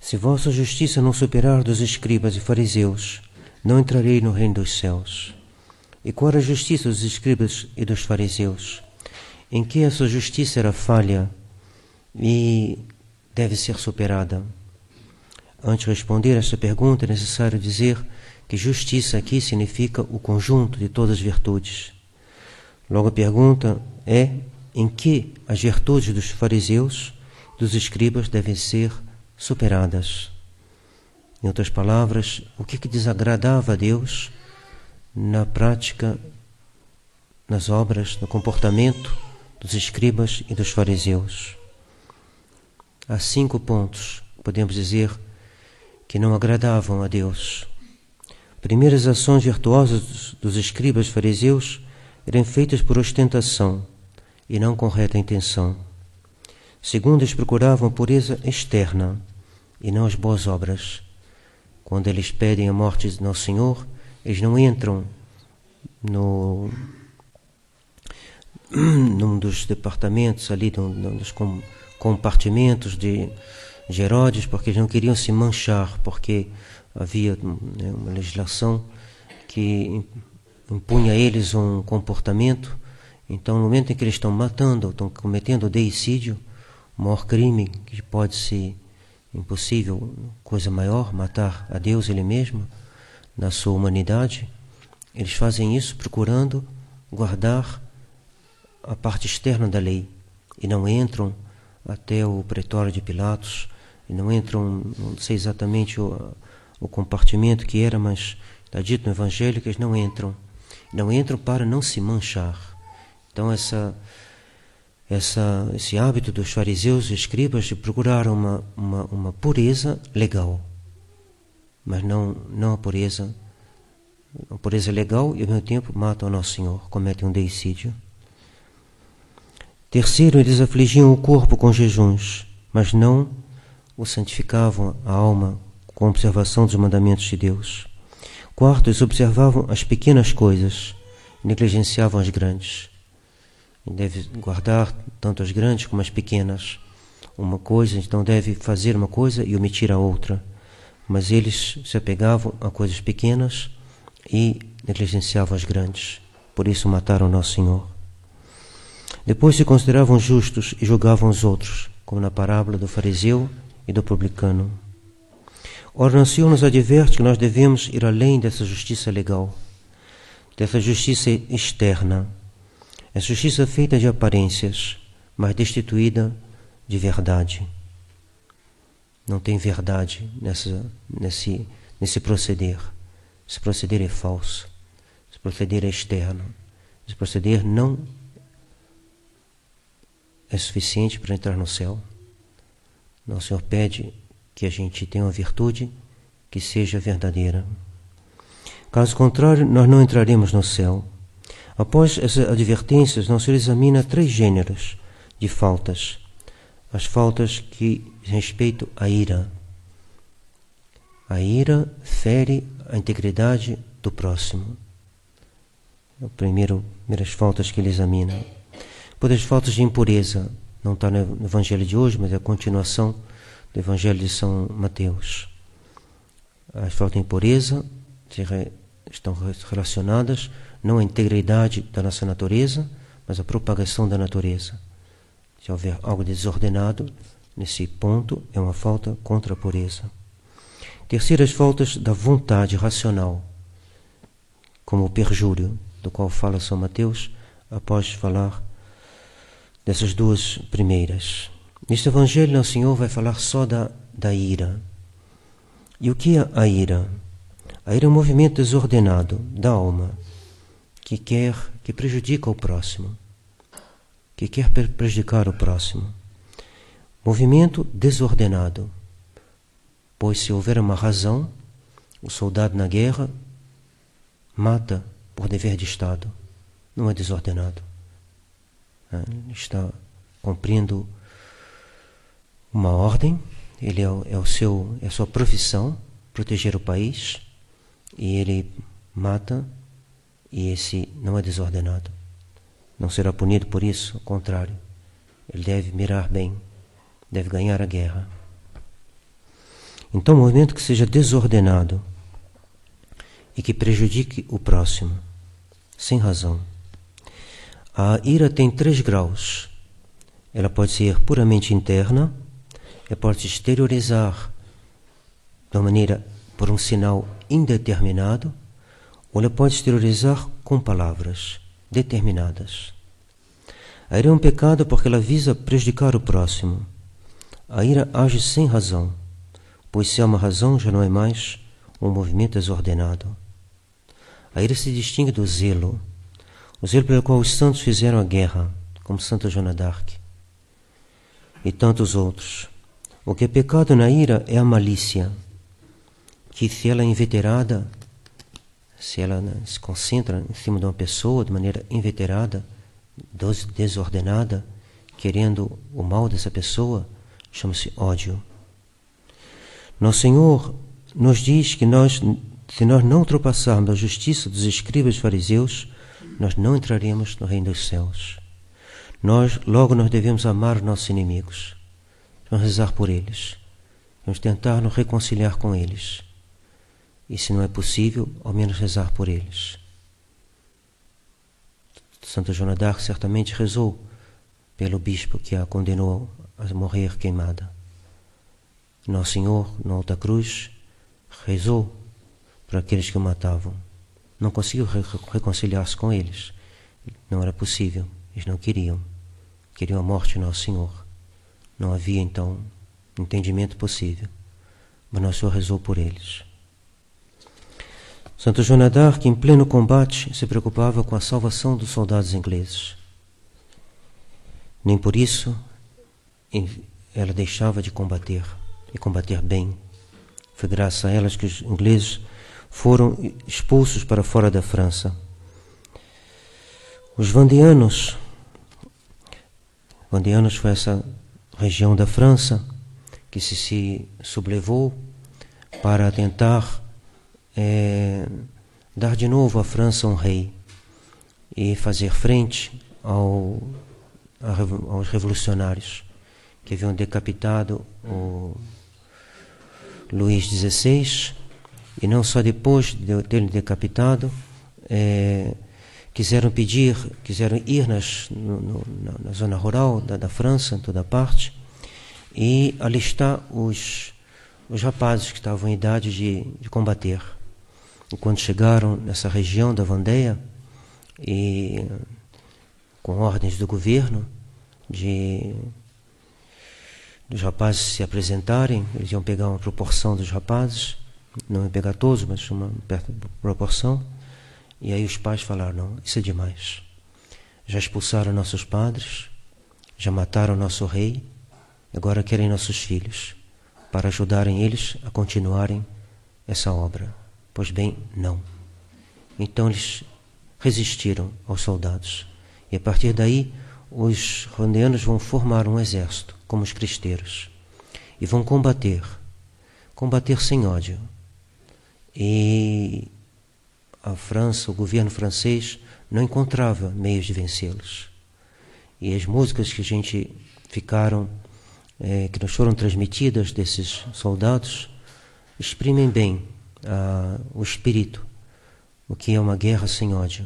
Se vossa justiça não superar dos escribas e fariseus, não entrarei no reino dos céus. E qual era a justiça dos escribas e dos fariseus? Em que a sua justiça era falha e deve ser superada? Antes de responder a esta pergunta, é necessário dizer que justiça aqui significa o conjunto de todas as virtudes. Logo a pergunta é: em que as virtudes dos fariseus e dos escribas devem ser superadas? Em outras palavras, o que desagradava a Deus na prática, nas obras, no comportamento dos escribas e dos fariseus? Há 5 pontos, podemos dizer, que não agradavam a Deus. Primeiro, as ações virtuosas dos escribas e fariseus eram feitas por ostentação e não com reta intenção. Segundo, eles procuravam a pureza externa e não as boas obras. Quando eles pedem a morte de Nosso Senhor, eles não entram num dos departamentos ali, num dos compartimentos de Herodes, porque eles não queriam se manchar, porque havia uma legislação que impunha a eles um comportamento. Então, no momento em que eles estão matando, estão cometendo o deicídio, o maior crime que pode ser impossível, coisa maior, matar a Deus Ele mesmo, na sua humanidade, eles fazem isso procurando guardar a parte externa da lei e não entram até o pretório de Pilatos, e não entram, não sei exatamente o compartimento que era, mas está dito no Evangelho que eles não entram para não se manchar. Então esse hábito dos fariseus e escribas de procurar uma pureza legal, mas não a pureza legal, e ao mesmo tempo matam o Nosso Senhor, cometem um deicídio. Terceiro, eles afligiam o corpo com jejuns, mas não o santificavam a alma com a observação dos mandamentos de Deus. Quarto, eles observavam as pequenas coisas e negligenciavam as grandes. E deve guardar tanto as grandes como as pequenas. Uma coisa, então deve fazer uma coisa e omitir a outra. Mas eles se apegavam a coisas pequenas e negligenciavam as grandes. Por isso mataram Nosso Senhor. Depois se consideravam justos e julgavam os outros, como na parábola do fariseu e do publicano. Ora, o Senhor nos adverte que nós devemos ir além dessa justiça legal, dessa justiça externa, essa justiça feita de aparências, mas destituída de verdade. Não tem verdade nesse proceder. Esse proceder é falso. Esse proceder é externo. Esse proceder não é suficiente para entrar no céu. Nosso Senhor pede que a gente tenha uma virtude que seja verdadeira. Caso contrário, nós não entraremos no céu. Após essas advertências, Nosso Senhor examina 3 gêneros de faltas. As faltas que respeitam a ira. A ira fere a integridade do próximo. É a primeiras faltas que ele examina. Depois as faltas de impureza. Não está no Evangelho de hoje, mas é a continuação do Evangelho de São Mateus. As faltas de impureza estão relacionadas não à integridade da nossa natureza, mas à propagação da natureza. Se houver algo desordenado, nesse ponto é uma falta contra a pureza. Terceiro, as faltas da vontade racional, como o perjúrio, do qual fala São Mateus, após falar dessas 2 primeiras. Neste Evangelho, o Senhor vai falar só da ira. E o que é a ira? A ira é um movimento desordenado da alma, que prejudica o próximo, que quer prejudicar o próximo. Movimento desordenado, pois se houver uma razão, o soldado na guerra mata por dever de Estado, não é desordenado. Ele está cumprindo uma ordem, ele é a sua profissão, proteger o país, e ele mata, e esse não é desordenado. Não será punido por isso, ao contrário. Ele deve mirar bem, deve ganhar a guerra. Então, movimento que seja desordenado e que prejudique o próximo, sem razão. A ira tem 3 graus. Ela pode ser puramente interna, ela pode se exteriorizar de uma maneira, por um sinal indeterminado, ou ela pode se exteriorizar com palavras determinadas. A ira é um pecado porque ela visa prejudicar o próximo. A ira age sem razão, pois se há uma razão já não é mais um movimento desordenado. A ira se distingue do zelo, o zelo pelo qual os santos fizeram a guerra, como Santa Joana d'Arc e tantos outros. O que é pecado na ira é a malícia, que se ela é inveterada, se ela se concentra em cima de uma pessoa de maneira inveterada, desordenada, querendo o mal dessa pessoa, chama-se ódio. Nosso Senhor nos diz que se nós não ultrapassarmos a justiça dos escribas e fariseus, nós não entraremos no reino dos céus. Logo nós devemos amar os nossos inimigos, vamos rezar por eles, vamos tentar nos reconciliar com eles. E se não é possível, ao menos rezar por eles. Santa Joana d'Arc certamente rezou pelo bispo que a condenou a morrer queimada. Nosso Senhor, na alta cruz, rezou por aqueles que o matavam. Não conseguiu reconciliar-se com eles. Não era possível. Eles não queriam. Queriam a morte de Nosso Senhor. Não havia, então, entendimento possível. Mas Nosso Senhor rezou por eles. Santa Joana d'Arc, em pleno combate, se preocupava com a salvação dos soldados ingleses. Nem por isso ela deixava de combater, e combater bem. Foi graças a elas que os ingleses foram expulsos para fora da França. Os Vandeanos foi essa região da França que se sublevou para tentar dar de novo à França um rei e fazer frente aos revolucionários que haviam decapitado o Luís XVI, e não só depois de ter decapitado, quiseram ir na zona rural da França, em toda parte, e alistar os rapazes que estavam em idade de combater. E quando chegaram nessa região da Vendéia, e com ordens do governo dos rapazes se apresentarem, eles iam pegar uma proporção dos rapazes, não iam pegar todos, mas uma proporção, e aí os pais falaram: não, isso é demais. Já expulsaram nossos padres, já mataram nosso rei, agora querem nossos filhos, para ajudarem eles a continuarem essa obra. Pois bem, não. Então eles resistiram aos soldados. E a partir daí, os vandeanos vão formar um exército, como os cristeiros, e vão combater sem ódio. E a França, o governo francês, não encontrava meios de vencê-los. E as músicas que que nos foram transmitidas desses soldados, exprimem bem o espírito, o que é uma guerra sem ódio.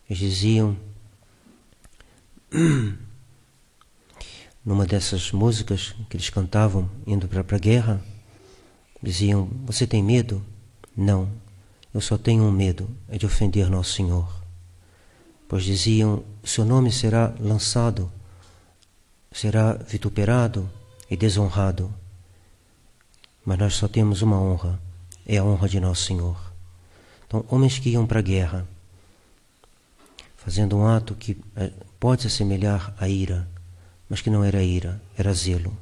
Eles diziam, numa dessas músicas que eles cantavam indo para a guerra, diziam: você tem medo? Não, eu só tenho um medo, é de ofender Nosso Senhor. Pois diziam: seu nome será lançado, será vituperado e desonrado, mas nós só temos uma honra, é a honra de Nosso Senhor. Então, homens que iam para a guerra, fazendo um ato que pode se assemelhar à ira, mas que não era ira, era zelo.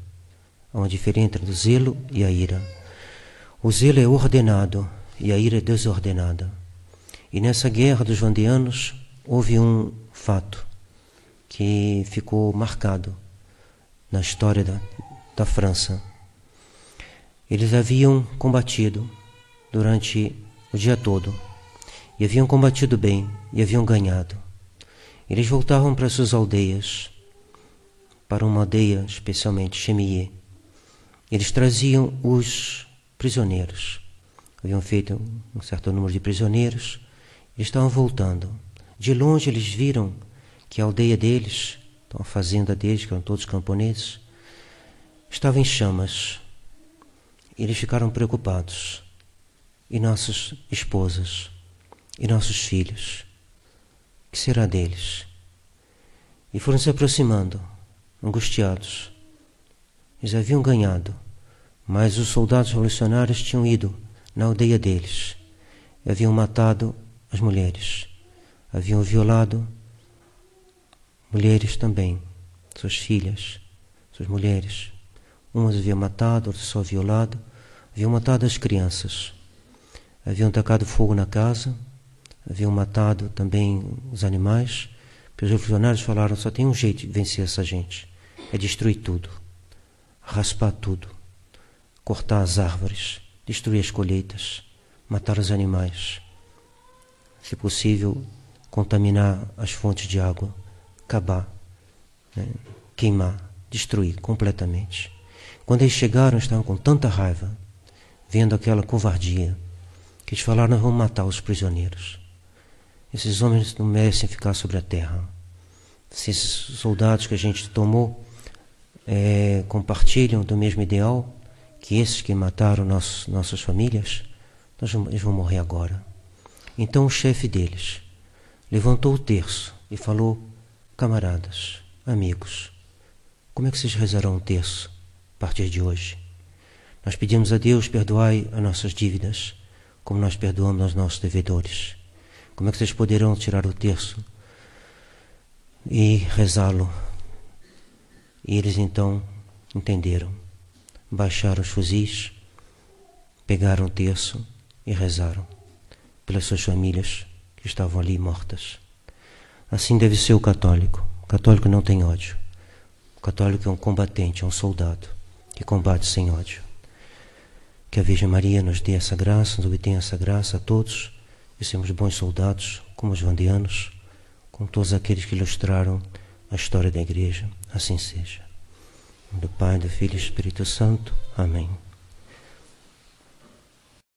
Há uma diferença entre o zelo e a ira. O zelo é ordenado e a ira é desordenada. E nessa guerra dos vandeanos houve um fato que ficou marcado na história da França. Eles haviam combatido durante o dia todo, e haviam combatido bem, e haviam ganhado. Eles voltavam para suas aldeias, para uma aldeia especialmente, Chemillé, Eles traziam os prisioneiros. Haviam feito um certo número de prisioneiros e estavam voltando. De longe eles viram que a aldeia deles, então a fazenda deles, que eram todos camponeses, estava em chamas. Eles ficaram preocupados. E nossas esposas, e nossos filhos, o que será deles? E foram se aproximando, angustiados. Eles haviam ganhado, mas os soldados revolucionários tinham ido na aldeia deles. E haviam matado as mulheres. Haviam violado mulheres também, suas filhas, suas mulheres. Umas haviam matado, outras só violado. Haviam matado as crianças. Haviam tacado fogo na casa. Haviam matado também os animais. Os revolucionários falaram, só tem um jeito de vencer essa gente. É destruir tudo. Raspar tudo. Cortar as árvores. Destruir as colheitas. Matar os animais. Se possível, contaminar as fontes de água. Acabar. Queimar. Destruir completamente. Quando eles chegaram, estavam com tanta raiva, vendo aquela covardia, que eles falaram, nós vamos matar os prisioneiros. Esses homens não merecem ficar sobre a terra. Se esses soldados que a gente tomou compartilham do mesmo ideal que esses que mataram nossas famílias, eles vão morrer agora. Então o chefe deles levantou o terço e falou, camaradas, amigos, como é que vocês rezarão o terço a partir de hoje? Nós pedimos a Deus, perdoai as nossas dívidas, como nós perdoamos aos nossos devedores. Como é que vocês poderão tirar o terço e rezá-lo? E eles então entenderam. Baixaram os fuzis, pegaram o terço e rezaram pelas suas famílias que estavam ali mortas. Assim deve ser o católico. O católico não tem ódio. O católico é um combatente, é um soldado que combate sem ódio. Que a Virgem Maria nos dê essa graça, nos obtenha essa graça a todos, e sermos bons soldados, como os vandianos, como todos aqueles que ilustraram a história da Igreja. Assim seja. Em nome do Pai, do Filho e do Espírito Santo. Amém.